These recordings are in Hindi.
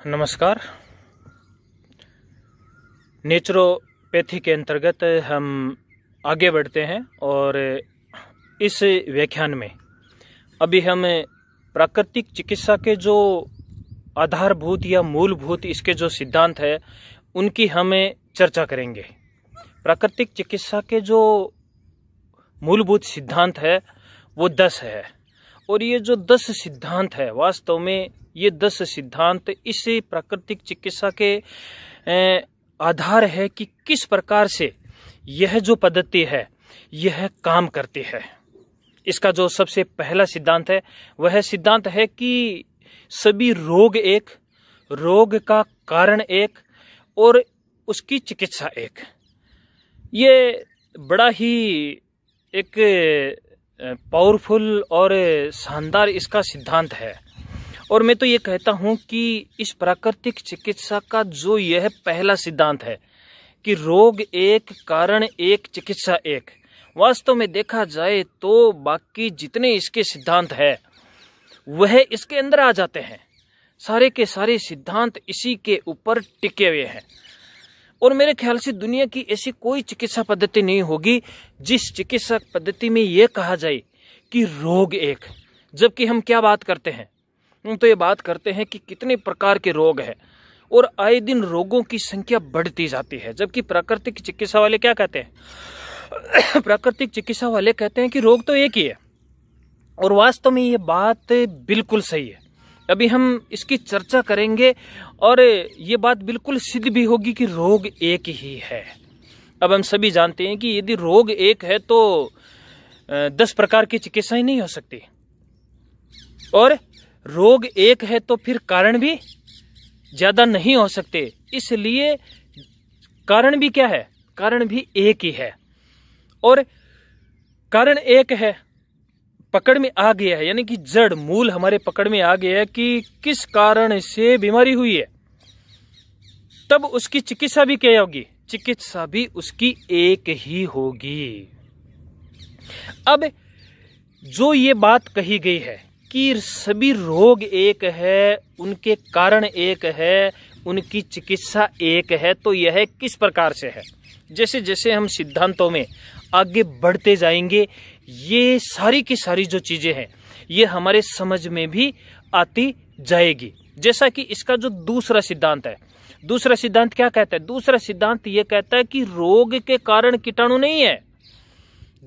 नमस्कार। नेचुरोपैथी के अंतर्गत हम आगे बढ़ते हैं और इस व्याख्यान में अभी हम प्राकृतिक चिकित्सा के जो आधारभूत या मूलभूत इसके जो सिद्धांत है उनकी हमें चर्चा करेंगे। प्राकृतिक चिकित्सा के जो मूलभूत सिद्धांत है वो 10 है और ये जो 10 सिद्धांत है वास्तव में ये 10 सिद्धांत इस प्राकृतिक चिकित्सा के आधार है कि किस प्रकार से यह जो पद्धति है यह काम करती है। इसका जो सबसे पहला सिद्धांत है वह सिद्धांत है कि सभी रोग एक, रोग का कारण एक और उसकी चिकित्सा एक। ये बड़ा ही एक पावरफुल और शानदार इसका सिद्धांत है और मैं तो ये कहता हूं कि इस प्राकृतिक चिकित्सा का जो यह पहला सिद्धांत है कि रोग एक, कारण एक, चिकित्सा एक, वास्तव में देखा जाए तो बाकी जितने इसके सिद्धांत है वह इसके अंदर आ जाते हैं। सारे के सारे सिद्धांत इसी के ऊपर टिके हुए हैं और मेरे ख्याल से दुनिया की ऐसी कोई चिकित्सा पद्धति नहीं होगी जिस चिकित्सा पद्धति में यह कहा जाए कि रोग एक, जबकि हम क्या बात करते हैं, हम तो ये बात करते हैं कि कितने प्रकार के रोग हैं और आए दिन रोगों की संख्या बढ़ती जाती है। जबकि प्राकृतिक चिकित्सा वाले क्या कहते हैं प्राकृतिक चिकित्सा वाले कहते हैं कि रोग तो एक ही है और वास्तव में ये बात बिल्कुल सही है। अभी हम इसकी चर्चा करेंगे और ये बात बिल्कुल सिद्ध भी होगी कि रोग एक ही है। अब हम सभी जानते हैं कि यदि रोग एक है तो 10 प्रकार की चिकित्साएं नहीं हो सकती और रोग एक है तो फिर कारण भी ज्यादा नहीं हो सकते। इसलिए कारण भी क्या है, कारण भी एक ही है और कारण एक है, पकड़ में आ गया है, यानी कि जड़ मूल हमारे पकड़ में आ गया है कि किस कारण से बीमारी हुई है, तब उसकी चिकित्सा भी क्या होगी, चिकित्सा भी उसकी एक ही होगी। अब जो ये बात कही गई है कि सभी रोग एक है, उनके कारण एक है, उनकी चिकित्सा एक है, तो यह किस प्रकार से है। जैसे जैसे हम सिद्धांतों में आगे बढ़ते जाएंगे ये सारी की सारी जो चीजें हैं ये हमारे समझ में भी आती जाएगी। जैसा कि इसका जो दूसरा सिद्धांत है, दूसरा सिद्धांत क्या कहता है, दूसरा सिद्धांत ये कहता है कि रोग के कारण कीटाणु नहीं है।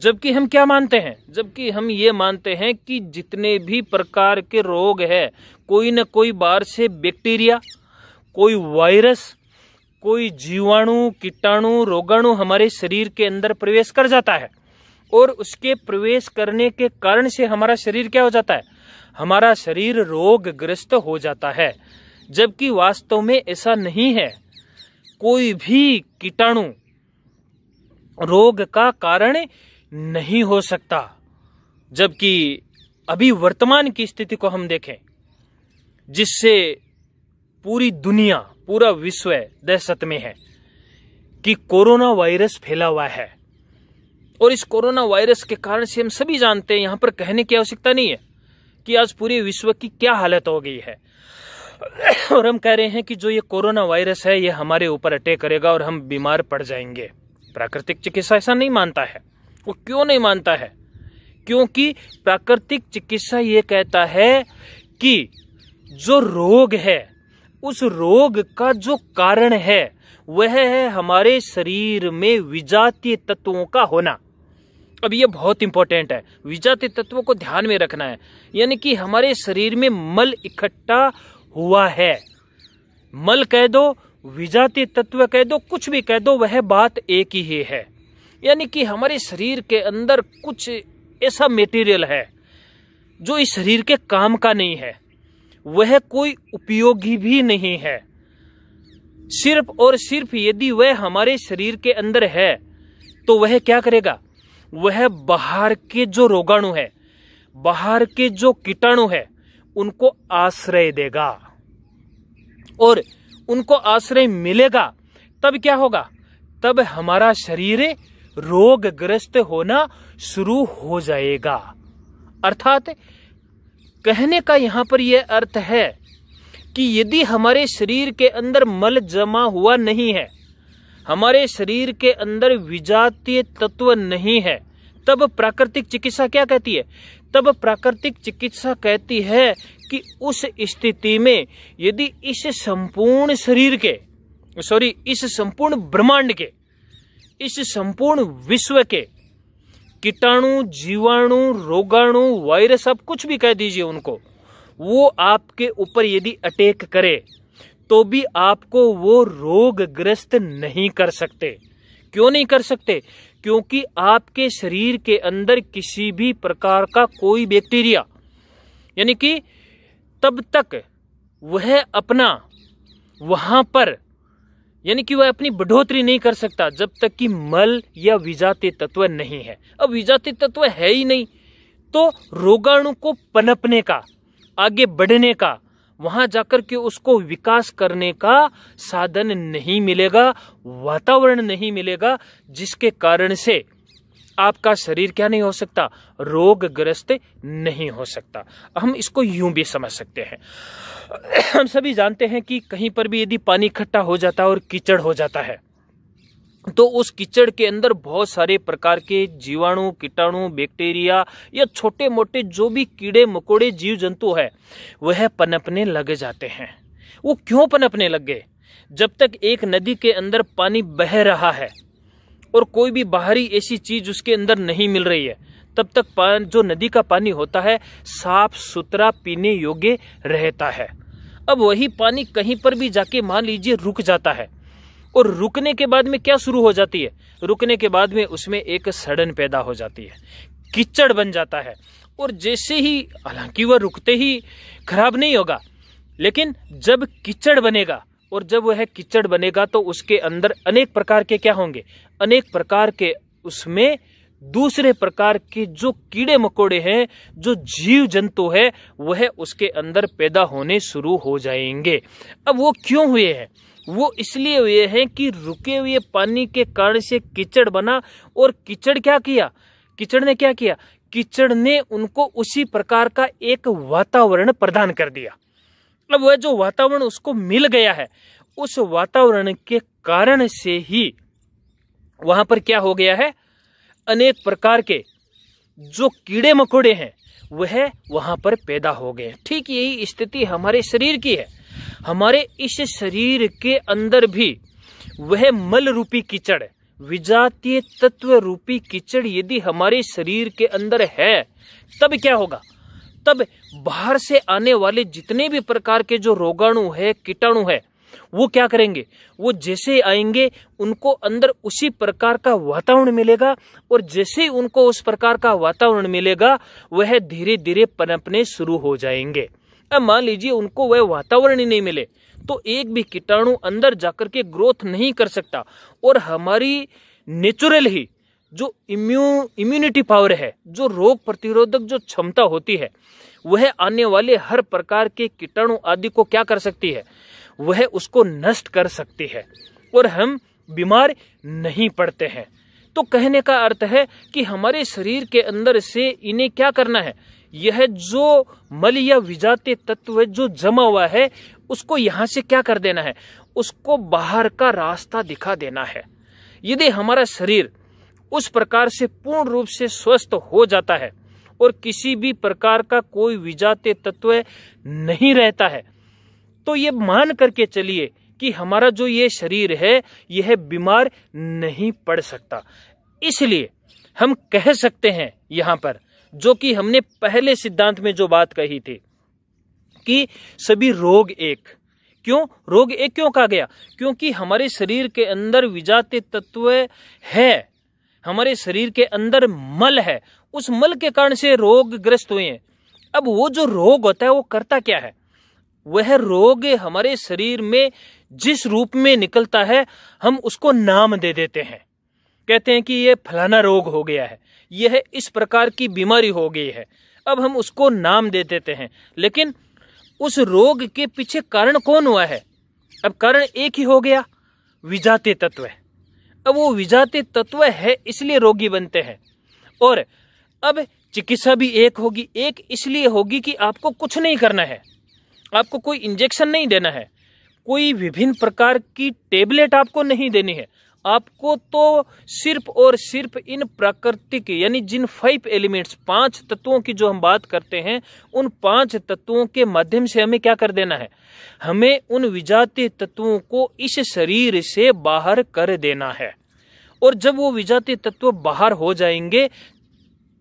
जबकि हम क्या मानते हैं, जबकि हम ये मानते हैं कि जितने भी प्रकार के रोग है कोई न कोई बाहर से बैक्टीरिया, कोई वायरस, कोई जीवाणु, कीटाणु, रोगाणु हमारे शरीर के अंदर प्रवेश कर जाता है और उसके प्रवेश करने के कारण से हमारा शरीर क्या हो जाता है, हमारा शरीर रोगग्रस्त हो जाता है। जबकि वास्तव में ऐसा नहीं है, कोई भी कीटाणु रोग का कारण नहीं हो सकता। जबकि अभी वर्तमान की स्थिति को हम देखें जिससे पूरी दुनिया, पूरा विश्व दहशत में है कि कोरोना वायरस फैला हुआ है और इस कोरोना वायरस के कारण से हम सभी जानते हैं, यहां पर कहने की आवश्यकता नहीं है कि आज पूरे विश्व की क्या हालत हो गई है और हम कह रहे हैं कि जो ये कोरोना वायरस है ये हमारे ऊपर अटैक करेगा और हम बीमार पड़ जाएंगे। प्राकृतिक चिकित्सा ऐसा नहीं मानता है। वो क्यों नहीं मानता है, क्योंकि प्राकृतिक चिकित्सा ये कहता है कि जो रोग है उस रोग का जो कारण है वह है हमारे शरीर में विजातीय तत्वों का होना। अब ये बहुत इंपॉर्टेंट है, विजातीय तत्वों को ध्यान में रखना है। यानी कि हमारे शरीर में मल इकट्ठा हुआ है, मल कह दो, विजातीय तत्व कह दो, कुछ भी कह दो, वह बात एक ही है। यानी कि हमारे शरीर के अंदर कुछ ऐसा मटेरियल है जो इस शरीर के काम का नहीं है, वह कोई उपयोगी भी नहीं है। सिर्फ और सिर्फ यदि वह हमारे शरीर के अंदर है तो वह क्या करेगा, वह बाहर के जो रोगाणु है, बाहर के जो कीटाणु है उनको आश्रय देगा और उनको आश्रय मिलेगा तब क्या होगा, तब हमारा शरीर रोगग्रस्त होना शुरू हो जाएगा। अर्थात कहने का यहां पर यह अर्थ है कि यदि हमारे शरीर के अंदर मल जमा हुआ नहीं है, हमारे शरीर के अंदर विजातीय तत्व नहीं है, तब प्राकृतिक चिकित्सा क्या कहती है? तब प्राकृतिक चिकित्सा कहती है कि उस स्थिति में यदि इस संपूर्ण शरीर के इस संपूर्ण ब्रह्मांड के, इस संपूर्ण विश्व के कीटाणु, जीवाणु, रोगाणु, वायरस, आप कुछ भी कह दीजिए उनको, वो आपके ऊपर यदि अटैक करे तो भी आपको वो रोगग्रस्त नहीं कर सकते। क्यों नहीं कर सकते? क्योंकि आपके शरीर के अंदर किसी भी प्रकार का कोई बैक्टीरिया, यानी कि तब तक वह अपना वहां पर, यानी कि वह अपनी बढ़ोतरी नहीं कर सकता जब तक कि मल या विजातीय तत्व नहीं है। अब विजातीय तत्व है ही नहीं तो रोगाणु को पनपने का, आगे बढ़ने का, वहां जाकर के उसको विकास करने का साधन नहीं मिलेगा, वातावरण नहीं मिलेगा, जिसके कारण से आपका शरीर क्या नहीं हो सकता? रोगग्रस्त नहीं हो सकता। हम इसको यूं भी समझ सकते हैं, हम सभी जानते हैं कि कहीं पर भी यदि पानी इकट्ठा हो जाता है और कीचड़ हो जाता है तो उस कीचड़ के अंदर बहुत सारे प्रकार के जीवाणु, कीटाणु, बैक्टीरिया या छोटे मोटे जो भी कीड़े मकोड़े जीव जंतु है वह पनपने लग जाते हैं। वो क्यों पनपने लग गए? जब तक एक नदी के अंदर पानी बह रहा है और कोई भी बाहरी ऐसी चीज उसके अंदर नहीं मिल रही है, तब तक जो नदी का पानी होता है साफ सुथरा पीने योग्य रहता है। अब वही पानी कहीं पर भी जाके मान लीजिए रुक जाता है, और रुकने के बाद में क्या शुरू हो जाती है? रुकने के बाद में उसमें एक सड़न पैदा हो जाती है, कीचड़ बन जाता है। और जैसे ही, हालांकि वह रुकते ही खराब नहीं होगा, लेकिन जब कीचड़ बनेगा, और जब वह कीचड़ बनेगा तो उसके अंदर अनेक प्रकार के क्या होंगे? अनेक प्रकार के उसमें दूसरे प्रकार के जो कीड़े मकोड़े हैं, जो जीव जंतु है, वह उसके अंदर पैदा होने शुरू हो जाएंगे। अब वो क्यों हुए हैं? वो इसलिए हुए हैं कि रुके हुए पानी के कारण से कीचड़ बना, और कीचड़ क्या किया? कीचड़ ने क्या किया? कीचड़ ने उनको उसी प्रकार का एक वातावरण प्रदान कर दिया। अब वह जो वातावरण उसको मिल गया है, उस वातावरण के कारण से ही वहां पर क्या हो गया है? अनेक प्रकार के जो कीड़े मकोड़े हैं वह वहां पर पैदा हो गए। ठीक यही स्थिति हमारे शरीर की है। हमारे इस शरीर के अंदर भी वह मल रूपी कीचड़, विजातीय तत्व रूपी कीचड़ यदि हमारे शरीर के अंदर है, तब क्या होगा? तब बाहर से आने वाले जितने भी प्रकार के जो रोगाणु है, कीटाणु है, वो क्या करेंगे? वो जैसे आएंगे उनको अंदर उसी प्रकार का वातावरण मिलेगा, और जैसे ही उनको उस प्रकार का वातावरण मिलेगा वह धीरे धीरे पनपने शुरू हो जाएंगे। अब मान लीजिए उनको वह वातावरण ही नहीं मिले तो एक भी कीटाणु अंदर जाकर के ग्रोथ नहीं कर सकता, और हमारी नेचुरल ही जो इम्यूनिटी पावर है, जो रोग प्रतिरोधक जो क्षमता होती है, वह आने वाले हर प्रकार के कीटाणु आदि को क्या कर सकती है? वह उसको नष्ट कर सकती है, और हम बीमार नहीं पड़ते हैं। तो कहने का अर्थ है कि हमारे शरीर के अंदर से इन्हें क्या करना है? यह जो मल या विजातीय तत्व जो जमा हुआ है उसको यहां से क्या कर देना है? उसको बाहर का रास्ता दिखा देना है। यदि हमारा शरीर उस प्रकार से पूर्ण रूप से स्वस्थ हो जाता है और किसी भी प्रकार का कोई विजातीय तत्व नहीं रहता है, तो ये मान करके चलिए कि हमारा जो ये शरीर है यह बीमार नहीं पड़ सकता। इसलिए हम कह सकते हैं यहां पर, जो कि हमने पहले सिद्धांत में जो बात कही थी कि सभी रोग एक। क्यों रोग एक क्यों कहा गया? क्योंकि हमारे शरीर के अंदर विजातीय तत्व है, हमारे शरीर के अंदर मल है, उस मल के कारण से रोग ग्रस्त हुए हैं। अब वो जो रोग होता है वो करता क्या है? वह रोग हमारे शरीर में जिस रूप में निकलता है हम उसको नाम दे देते हैं, कहते हैं कि ये फलाना रोग हो गया है, यह इस प्रकार की बीमारी हो गई है। अब हम उसको नाम दे देते हैं, लेकिन उस रोग के पीछे कारण कौन हुआ है? अब कारण एक ही हो गया, विजातीय तत्व। अब वो विजातीय तत्व है इसलिए रोगी बनते हैं, और अब चिकित्सा भी एक होगी। एक इसलिए होगी कि आपको कुछ नहीं करना है, आपको कोई इंजेक्शन नहीं देना है, कोई विभिन्न प्रकार की टेबलेट आपको नहीं देनी है। आपको तो सिर्फ और सिर्फ इन प्राकृतिक यानी जिन 5 एलिमेंट्स 5 तत्वों की जो हम बात करते हैं, उन 5 तत्वों के माध्यम से हमें क्या कर देना है, हमें उन विजातीय तत्वों को इस शरीर से बाहर कर देना है। और जब वो विजातीय तत्व बाहर हो जाएंगे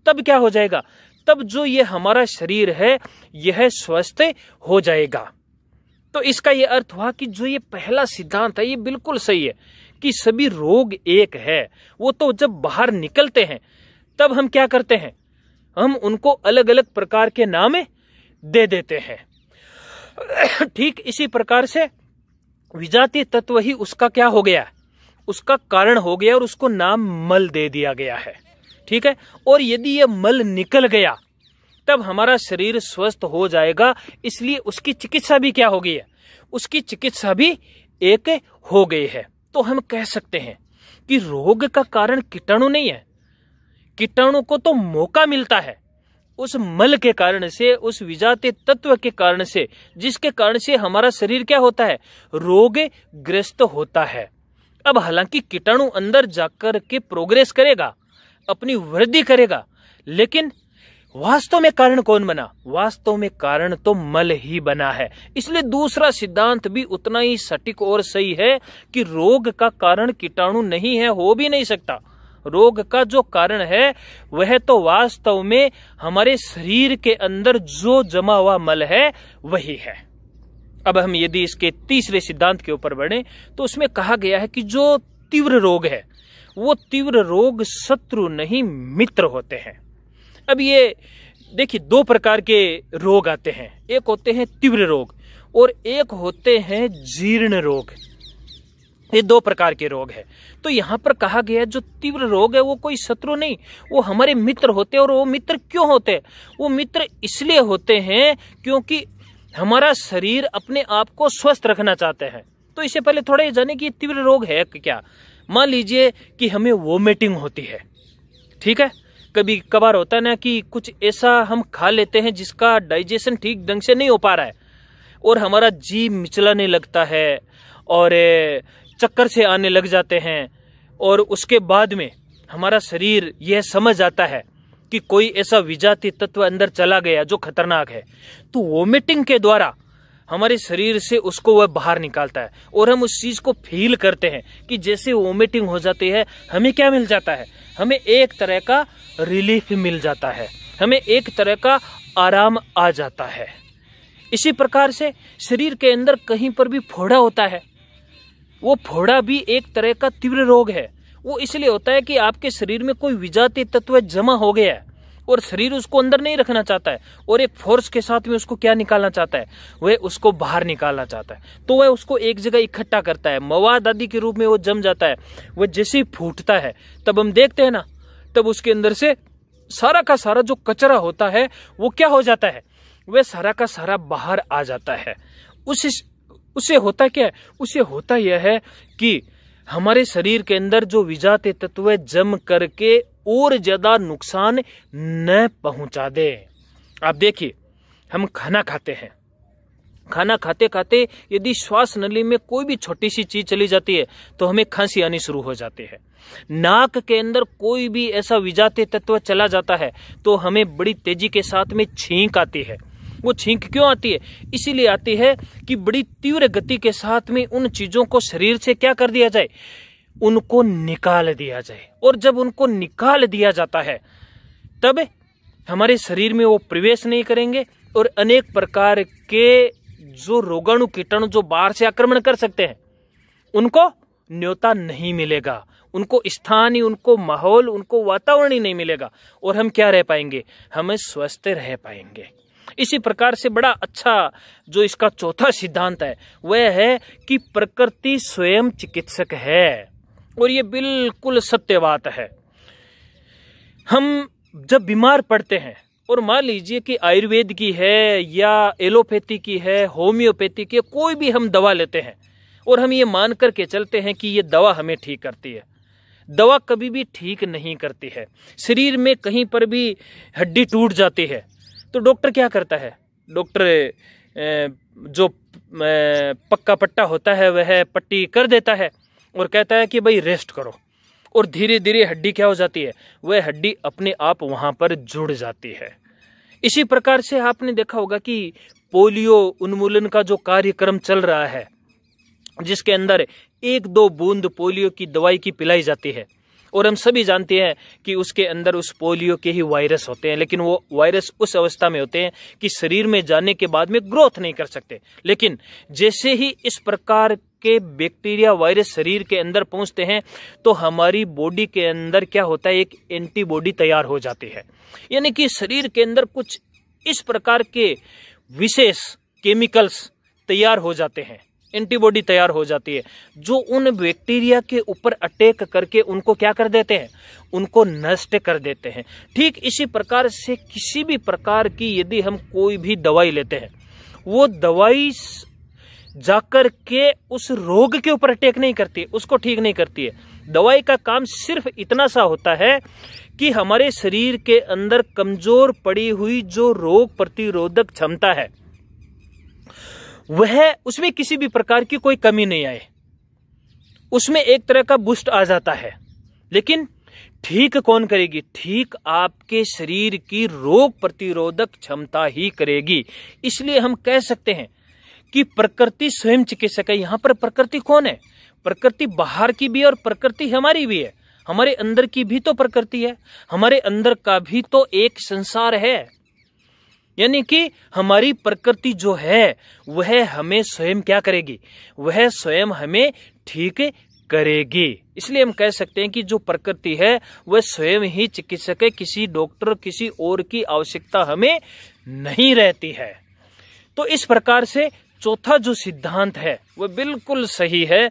तब क्या हो जाएगा, तब जो ये हमारा शरीर है यह स्वस्थ हो जाएगा। तो इसका ये अर्थ हुआ कि जो ये पहला सिद्धांत है ये बिल्कुल सही है कि सभी रोग एक है। वो तो जब बाहर निकलते हैं तब हम क्या करते हैं, हम उनको अलग अलग प्रकार के नाम दे देते हैं। ठीक इसी प्रकार से विजातीय तत्व ही उसका क्या हो गया, उसका कारण हो गया और उसको नाम मल दे दिया गया है। ठीक है, और यदि ये मल निकल गया तब हमारा शरीर स्वस्थ हो जाएगा। इसलिए उसकी चिकित्सा भी क्या हो गई है, उसकी चिकित्सा भी एक हो गई है। तो हम कह सकते हैं कि रोग का कारण कीटाणु नहीं है, कीटाणु को तो मौका मिलता है उस मल के कारण से, उस विजातीय तत्व के कारण से, जिसके कारण से हमारा शरीर क्या होता है, रोग ग्रस्त होता है। अब हालांकि कीटाणु अंदर जाकर के प्रोग्रेस करेगा, अपनी वृद्धि करेगा, लेकिन वास्तव में कारण कौन बना, वास्तव में कारण तो मल ही बना है। इसलिए दूसरा सिद्धांत भी उतना ही सटीक और सही है कि रोग का कारण कीटाणु नहीं है, हो भी नहीं सकता। रोग का जो कारण है वह तो वास्तव में हमारे शरीर के अंदर जो जमा हुआ मल है वही है। अब हम यदि इसके तीसरे सिद्धांत के ऊपर बढ़े तो उसमें कहा गया है कि जो तीव्र रोग है वो तीव्र रोग शत्रु नहीं मित्र होते हैं। अब ये देखिए 2 प्रकार के रोग आते हैं, एक होते हैं तीव्र रोग और एक होते हैं जीर्ण रोग। ये 2 प्रकार के रोग है। तो यहां पर कहा गया जो तीव्र रोग है वो कोई शत्रु नहीं, वो हमारे मित्र होते हैं। और वो मित्र क्यों होते हैं, वो मित्र इसलिए होते हैं क्योंकि हमारा शरीर अपने आप को स्वस्थ रखना चाहते हैं। तो इससे पहले थोड़ा ये जाने कि तीव्र रोग है क्या। मान लीजिए कि हमें वोमिटिंग होती है, ठीक है, कभी कभार होता है ना कि कुछ ऐसा हम खा लेते हैं जिसका डाइजेशन ठीक ढंग से नहीं हो पा रहा है और हमारा जीभ मिचलाने लगता है और चक्कर से आने लग जाते हैं, और उसके बाद में हमारा शरीर यह समझ आता है कि कोई ऐसा विजातीय तत्व अंदर चला गया जो खतरनाक है, तो वोमिटिंग के द्वारा हमारे शरीर से उसको वह बाहर निकालता है और हम उस चीज को फील करते हैं कि जैसे वोमिटिंग हो जाती है हमें क्या मिल जाता है, हमें एक तरह का रिलीफ मिल जाता है, हमें एक तरह का आराम आ जाता है। इसी प्रकार से शरीर के अंदर कहीं पर भी फोड़ा होता है, वो फोड़ा भी एक तरह का तीव्र रोग है। वो इसलिए होता है कि आपके शरीर में कोई विजातीय तत्व जमा हो गया है और शरीर उसको अंदर नहीं रखना चाहता है और एक फोर्स के साथ में उसको क्या निकालना चाहता है, वह उसको बाहर निकालना चाहता है। तो वह उसको एक जगह इकट्ठा करता है, मवाद आदि के रूप में वो जम जाता है। वह जैसे ही फूटता है तब हम देखते हैं ना, तब उसके अंदर से सारा का सारा जो कचरा होता है वो क्या हो जाता है, वह सारा का सारा बाहर आ जाता है। उससे होता क्या है, उससे होता यह है कि हमारे शरीर के अंदर जो विजातीय तत्व जम करके और ज्यादा नुकसान न पहुंचा दे। आप देखिए हम खाना खाते हैं, खाना खाते खाते यदि श्वास नली में कोई भी छोटी सी चीज चली जाती है तो हमें खांसी आनी शुरू हो जाती है। नाक के अंदर कोई भी ऐसा विजातीय तत्व चला जाता है तो हमें बड़ी तेजी के साथ में छींक आती है। वो छींक क्यों आती है, इसीलिए आती है कि बड़ी तीव्र गति के साथ में उन चीजों को शरीर से क्या कर दिया जाए, उनको निकाल दिया जाए। और जब उनको निकाल दिया जाता है तब हमारे शरीर में वो प्रवेश नहीं करेंगे और अनेक प्रकार के जो रोगाणु कीटाणु जो बाहर से आक्रमण कर सकते हैं उनको न्योता नहीं मिलेगा, उनको स्थान ही, उनको माहौल, उनको वातावरण ही नहीं मिलेगा और हम क्या रह पाएंगे, हम स्वस्थ रह पाएंगे। इसी प्रकार से बड़ा अच्छा जो इसका चौथा सिद्धांत है वह है कि प्रकृति स्वयं चिकित्सक है और ये बिल्कुल सत्य बात है। हम जब बीमार पड़ते हैं और मान लीजिए कि आयुर्वेद की है या एलोपैथी की है, होम्योपैथी की, कोई भी हम दवा लेते हैं और हम ये मान करके चलते हैं कि ये दवा हमें ठीक करती है, दवा कभी भी ठीक नहीं करती है। शरीर में कहीं पर भी हड्डी टूट जाती है तो डॉक्टर क्या करता है, डॉक्टर जो पक्का पट्टा होता है वह पट्टी कर देता है और कहता है कि भाई रेस्ट करो, और धीरे धीरे हड्डी क्या हो जाती है, वह हड्डी अपने आप वहां पर जुड़ जाती है। इसी प्रकार से आपने देखा होगा कि पोलियो उन्मूलन का जो कार्यक्रम चल रहा है, जिसके अंदर 1-2 बूंद पोलियो की दवाई की पिलाई जाती है, और हम सभी जानते हैं कि उसके अंदर उस पोलियो के ही वायरस होते हैं, लेकिन वो वायरस उस अवस्था में होते हैं कि शरीर में जाने के बाद में ग्रोथ नहीं कर सकते। लेकिन जैसे ही इस प्रकार के बैक्टीरिया वायरस शरीर के अंदर पहुंचते हैं तो हमारी बॉडी के अंदर क्या होता है, एक एंटीबॉडी तैयार हो जाती है। यानी कि शरीर के अंदर कुछ इस प्रकार के विशेष केमिकल्स तैयार हो जाते हैं, एंटीबॉडी तैयार हो जाती है, जो उन बैक्टीरिया के ऊपर अटैक करके उनको क्या कर देते हैं, उनको नष्ट कर देते हैं। ठीक इसी प्रकार से किसी भी प्रकार की यदि हम कोई भी दवाई लेते हैं, वो दवाई जाकर के उस रोग के ऊपर अटैक नहीं करती, उसको ठीक नहीं करती है। दवाई का काम सिर्फ इतना सा होता है कि हमारे शरीर के अंदर कमजोर पड़ी हुई जो रोग प्रतिरोधक क्षमता है वह, उसमें किसी भी प्रकार की कोई कमी नहीं आए, उसमें एक तरह का बूस्ट आ जाता है। लेकिन ठीक कौन करेगी, ठीक आपके शरीर की रोग प्रतिरोधक क्षमता ही करेगी। इसलिए हम कह सकते हैं कि प्रकृति स्वयं चिकित्सक है। यहां पर प्रकृति कौन है, प्रकृति बाहर की भी और प्रकृति हमारी भी है, हमारे अंदर की भी तो प्रकृति है, हमारे अंदर का भी तो एक संसार है। यानी कि हमारी प्रकृति जो है वह हमें स्वयं क्या करेगी, वह स्वयं हमें ठीक करेगी। इसलिए हम कह सकते हैं कि जो प्रकृति है वह स्वयं ही चिकित्सक है, किसी डॉक्टर किसी और की आवश्यकता हमें नहीं रहती है। तो इस प्रकार से चौथा जो सिद्धांत है वह बिल्कुल सही है,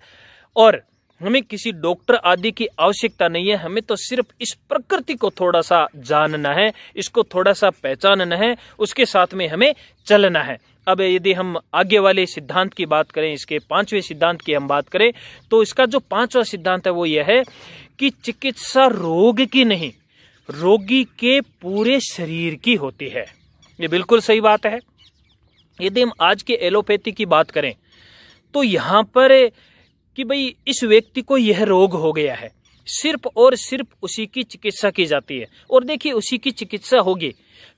और हमें किसी डॉक्टर आदि की आवश्यकता नहीं है। हमें तो सिर्फ इस प्रकृति को थोड़ा सा जानना है, इसको थोड़ा सा पहचानना है, उसके साथ में हमें चलना है। अब यदि हम आगे वाले सिद्धांत की बात करें, इसके 5वें सिद्धांत की हम बात करें, तो इसका जो 5वां सिद्धांत है वो यह है कि चिकित्सा रोग की नहीं, रोगी के पूरे शरीर की होती है। ये बिल्कुल सही बात है। यदि हम आज के एलोपैथी की बात करें तो यहां पर कि भाई इस व्यक्ति को यह रोग हो गया है, सिर्फ और सिर्फ उसी की चिकित्सा की जाती है। और देखिए उसी की चिकित्सा होगी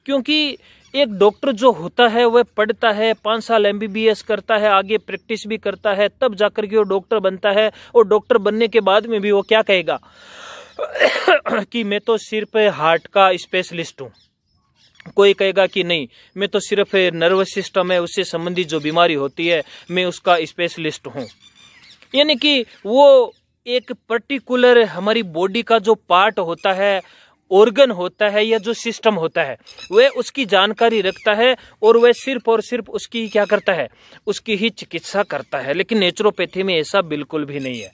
क्योंकि एक डॉक्टर जो होता है वह पढ़ता है, 5 साल MBBS करता है, आगे प्रैक्टिस भी करता है, तब जाकर के वो डॉक्टर बनता है। और डॉक्टर बनने के बाद में भी वो क्या कहेगा कि मैं तो सिर्फ हार्ट का स्पेशलिस्ट हूँ, कोई कहेगा कि नहीं मैं तो सिर्फ नर्वस सिस्टम है उससे संबंधित जो बीमारी होती है मैं उसका स्पेशलिस्ट हूँ। यानी कि वो एक पर्टिकुलर हमारी बॉडी का जो पार्ट होता है, ऑर्गन होता है या जो सिस्टम होता है, वह उसकी जानकारी रखता है और वह सिर्फ और सिर्फ उसकी क्या करता है, उसकी ही चिकित्सा करता है। लेकिन नेचुरोपैथी में ऐसा बिल्कुल भी नहीं है।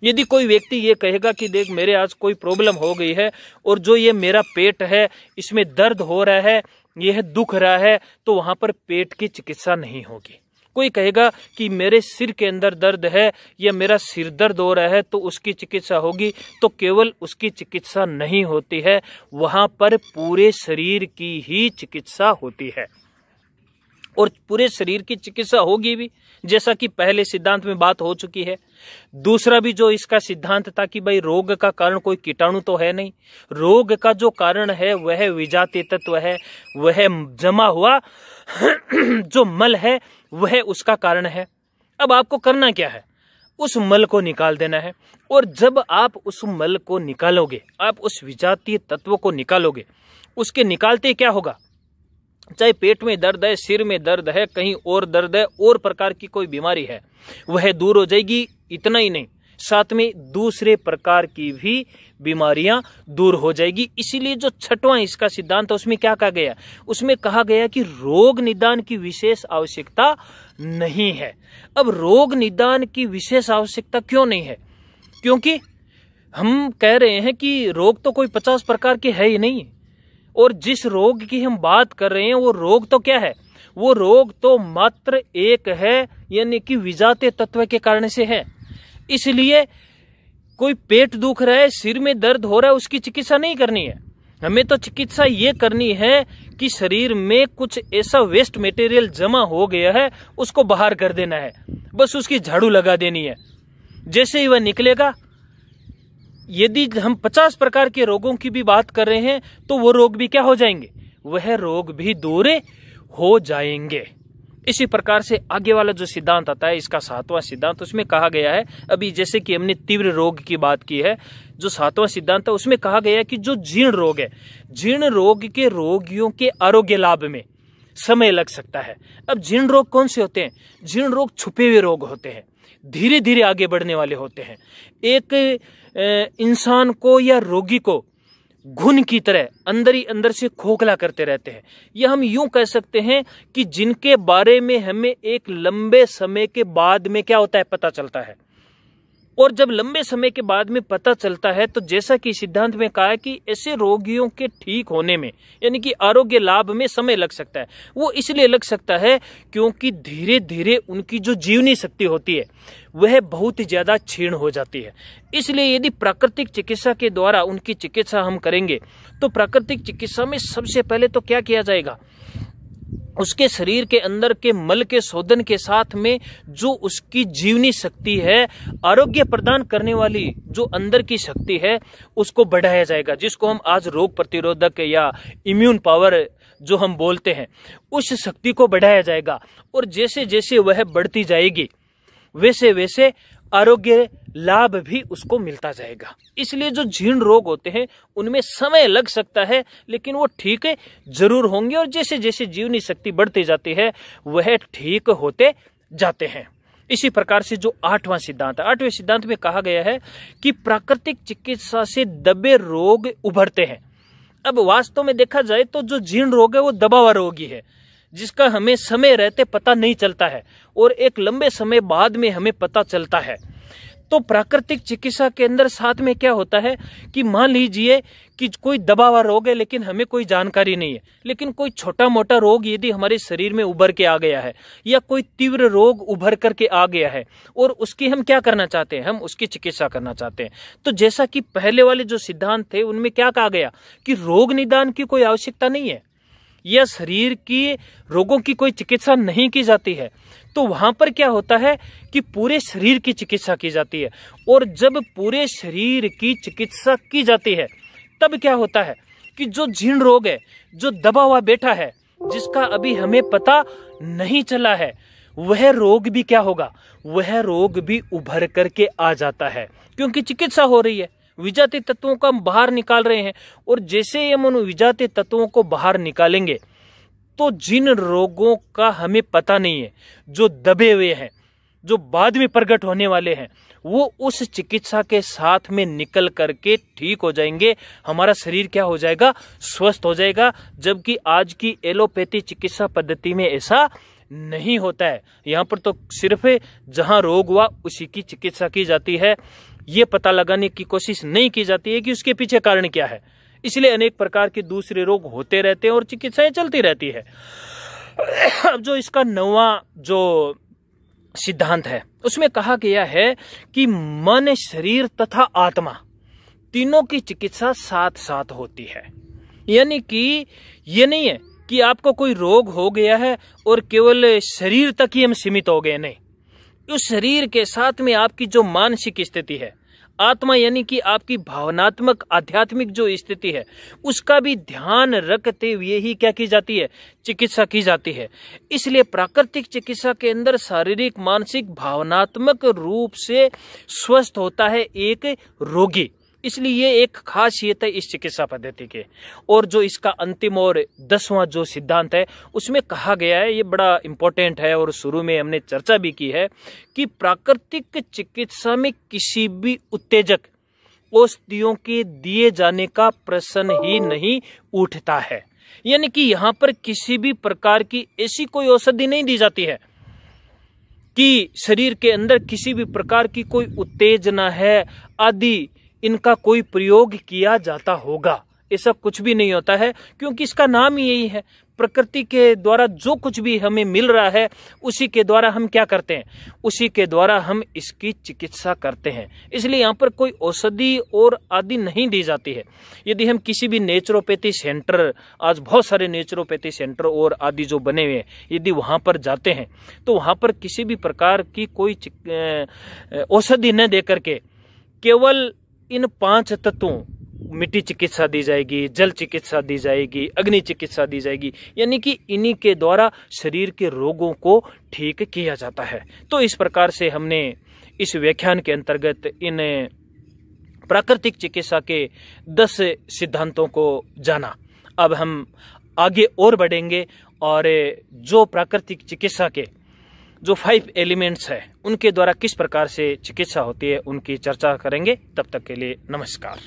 यदि कोई व्यक्ति ये कहेगा कि देख मेरे आज कोई प्रॉब्लम हो गई है और जो ये मेरा पेट है इसमें दर्द हो रहा है, यह दुख रहा है, तो वहां पर पेट की चिकित्सा नहीं होगी। कोई कहेगा कि मेरे सिर के अंदर दर्द है या मेरा सिर दर्द हो रहा है तो उसकी चिकित्सा होगी, तो केवल उसकी चिकित्सा नहीं होती है, वहां पर पूरे शरीर की ही चिकित्सा होती है। और पूरे शरीर की चिकित्सा होगी भी, जैसा कि पहले सिद्धांत में बात हो चुकी है। दूसरा भी जो इसका सिद्धांत था कि भाई रोग का कारण कोई कीटाणु तो है नहीं, रोग का जो कारण है वह विजातीय तत्व है, वह जमा हुआ जो मल है वह उसका कारण है। अब आपको करना क्या है, उस मल को निकाल देना है। और जब आप उस मल को निकालोगे, आप उस विजातीय तत्व को निकालोगे, उसके निकालते क्या होगा, चाहे पेट में दर्द है, सिर में दर्द है, कहीं और दर्द है, और प्रकार की कोई बीमारी है, वह दूर हो जाएगी। इतना ही नहीं, साथ में दूसरे प्रकार की भी बीमारियां दूर हो जाएगी। इसीलिए जो 6वां इसका सिद्धांत है उसमें क्या कहा गया, उसमें कहा गया कि रोग निदान की विशेष आवश्यकता नहीं है। अब रोग निदान की विशेष आवश्यकता क्यों नहीं है, क्योंकि हम कह रहे हैं कि रोग तो कोई 50 प्रकार के है ही नहीं, और जिस रोग की हम बात कर रहे हैं वो रोग तो क्या है, वो रोग तो मात्र एक है, यानी कि विजातीय तत्व के कारण से है। इसलिए कोई पेट दुख रहा है, सिर में दर्द हो रहा है, उसकी चिकित्सा नहीं करनी है। हमें तो चिकित्सा ये करनी है कि शरीर में कुछ ऐसा वेस्ट मटेरियल जमा हो गया है, उसको बाहर कर देना है, बस उसकी झाड़ू लगा देनी है। जैसे ही वह निकलेगा, यदि हम 50 प्रकार के रोगों की भी बात कर रहे हैं तो वो रोग भी क्या हो जाएंगे, वह रोग भी दूर हो जाएंगे। इसी प्रकार से आगे वाला जो सिद्धांत आता है, इसका 7वां सिद्धांत, उसमें कहा गया है, अभी जैसे कि हमने तीव्र रोग की बात की है, जो 7वां सिद्धांत है उसमें कहा गया है कि जो जीर्ण रोग है, जीर्ण रोग के रोगियों के आरोग्य लाभ में समय लग सकता है। अब जीर्ण रोग कौन से होते हैं? जीर्ण रोग छुपे हुए रोग होते हैं, धीरे धीरे आगे बढ़ने वाले होते हैं। एक इंसान को या रोगी को घुन की तरह अंदर ही अंदर से खोखला करते रहते हैं। यह हम यूं कह सकते हैं कि जिनके बारे में हमें एक लंबे समय के बाद में क्या होता है, पता चलता है। और जब लंबे समय के बाद में पता चलता है तो जैसा कि सिद्धांत में कहा है कि ऐसे रोगियों के ठीक होने में, यानी कि आरोग्य लाभ में समय लग सकता है। वो इसलिए लग सकता है क्योंकि धीरे धीरे उनकी जो जीवनी शक्ति होती है वह बहुत ही ज्यादा क्षीण हो जाती है। इसलिए यदि प्राकृतिक चिकित्सा के द्वारा उनकी चिकित्सा हम करेंगे तो प्राकृतिक चिकित्सा में सबसे पहले तो क्या किया जाएगा, उसके शरीर के अंदर के मल के शोधन के साथ में जो उसकी जीवनी शक्ति है, आरोग्य प्रदान करने वाली जो अंदर की शक्ति है, उसको बढ़ाया जाएगा, जिसको हम आज रोग प्रतिरोधक या इम्यून पावर जो हम बोलते हैं, उस शक्ति को बढ़ाया जाएगा। और जैसे जैसे वह बढ़ती जाएगी वैसे वैसे आरोग्य लाभ भी उसको मिलता जाएगा। इसलिए जो जीर्ण रोग होते हैं उनमें समय लग सकता है, लेकिन वो ठीक जरूर होंगे, और जैसे जैसे जीवनी शक्ति बढ़ती जाती है वह ठीक होते जाते हैं। इसी प्रकार से जो 8वां सिद्धांत है, 8वें सिद्धांत में कहा गया है कि प्राकृतिक चिकित्सा से दबे रोग उभरते हैं। अब वास्तव में देखा जाए तो जो जीर्ण रोग है वो दबा हुआ रोग ही है, जिसका हमें समय रहते पता नहीं चलता है और एक लंबे समय बाद में हमें पता चलता है। तो प्राकृतिक चिकित्सा के अंदर साथ में क्या होता है कि मान लीजिए कि कोई दबा हुआ रोग है लेकिन हमें कोई जानकारी नहीं है, लेकिन कोई छोटा मोटा रोग यदि हमारे शरीर में उभर के आ गया है या कोई तीव्र रोग उभर करके आ गया है और उसकी हम क्या करना चाहते हैं, हम उसकी चिकित्सा करना चाहते हैं। तो जैसा कि पहले वाले जो सिद्धांत थे उनमें क्या कहा गया कि रोग निदान की कोई आवश्यकता नहीं है या शरीर की रोगों की कोई चिकित्सा नहीं की जाती है, तो वहां पर क्या होता है कि पूरे शरीर की चिकित्सा की जाती है। और जब पूरे शरीर की चिकित्सा की जाती है तब क्या होता है कि जो जीर्ण रोग है, जो दबा हुआ बैठा है, जिसका अभी हमें पता नहीं चला है, वह रोग भी क्या होगा, वह रोग भी उभर करके आ जाता है, क्योंकि चिकित्सा हो रही है, विजातीय तत्वों को हम बाहर निकाल रहे हैं। और जैसे ही हम उन विजातीय तत्वों को बाहर निकालेंगे तो जिन रोगों का हमें पता नहीं है, जो दबे हुए हैं, जो बाद में प्रकट होने वाले हैं, वो उस चिकित्सा के साथ में निकल करके ठीक हो जाएंगे। हमारा शरीर क्या हो जाएगा, स्वस्थ हो जाएगा। जबकि आज की एलोपैथी चिकित्सा पद्धति में ऐसा नहीं होता है। यहाँ पर तो सिर्फ जहां रोग हुआ उसी की चिकित्सा की जाती है, ये पता लगाने की कोशिश नहीं की जाती है कि उसके पीछे कारण क्या है। इसलिए अनेक प्रकार के दूसरे रोग होते रहते हैं और चिकित्साएं चलती रहती है। अब जो इसका 9वां जो सिद्धांत है उसमें कहा गया है कि मन, शरीर तथा आत्मा तीनों की चिकित्सा साथ साथ होती है। यानी कि ये नहीं है कि आपको कोई रोग हो गया है और केवल शरीर तक ही हम सीमित हो गए, नहीं, उस शरीर के साथ में आपकी जो मानसिक स्थिति है, आत्मा यानी कि आपकी भावनात्मक आध्यात्मिक जो स्थिति है, उसका भी ध्यान रखते हुए ही क्या की जाती है, चिकित्सा की जाती है। इसलिए प्राकृतिक चिकित्सा के अंदर शारीरिक, मानसिक, भावनात्मक रूप से स्वस्थ होता है एक रोगी। इसलिए ये एक खासियत है इस चिकित्सा पद्धति के। और जो इसका अंतिम और 10वां जो सिद्धांत है उसमें कहा गया है, ये बड़ा इंपॉर्टेंट है और शुरू में हमने चर्चा भी की है कि प्राकृतिक चिकित्सा में किसी भी उत्तेजक औषधियों के दिए जाने का प्रश्न ही नहीं उठता है। यानी कि यहाँ पर किसी भी प्रकार की ऐसी कोई औषधि नहीं दी जाती है कि शरीर के अंदर किसी भी प्रकार की कोई उत्तेजना है आदि इनका कोई प्रयोग किया जाता होगा, ऐसा कुछ भी नहीं होता है, क्योंकि इसका नाम ही यही है प्रकृति के द्वारा जो कुछ भी हमें मिल रहा है उसी के द्वारा हम क्या करते हैं, उसी के द्वारा हम इसकी चिकित्सा करते हैं। इसलिए यहाँ पर कोई औषधि और आदि नहीं दी जाती है। यदि हम किसी भी नेचुरोपैथी सेंटर, आज बहुत सारे नेचुरोपैथी सेंटर और आदि जो बने हुए हैं, यदि वहाँ पर जाते हैं तो वहाँ पर किसी भी प्रकार की कोई औषधि न दे करके केवल इन 5 तत्वों, मिट्टी चिकित्सा दी जाएगी, जल चिकित्सा दी जाएगी, अग्नि चिकित्सा दी जाएगी, यानी कि इन्हीं के द्वारा शरीर के रोगों को ठीक किया जाता है। तो इस प्रकार से हमने इस व्याख्यान के अंतर्गत इन प्राकृतिक चिकित्सा के 10 सिद्धांतों को जाना। अब हम आगे और बढ़ेंगे और जो प्राकृतिक चिकित्सा के जो 5 एलिमेंट्स है उनके द्वारा किस प्रकार से चिकित्सा होती है उनकी चर्चा करेंगे। तब तक के लिए नमस्कार।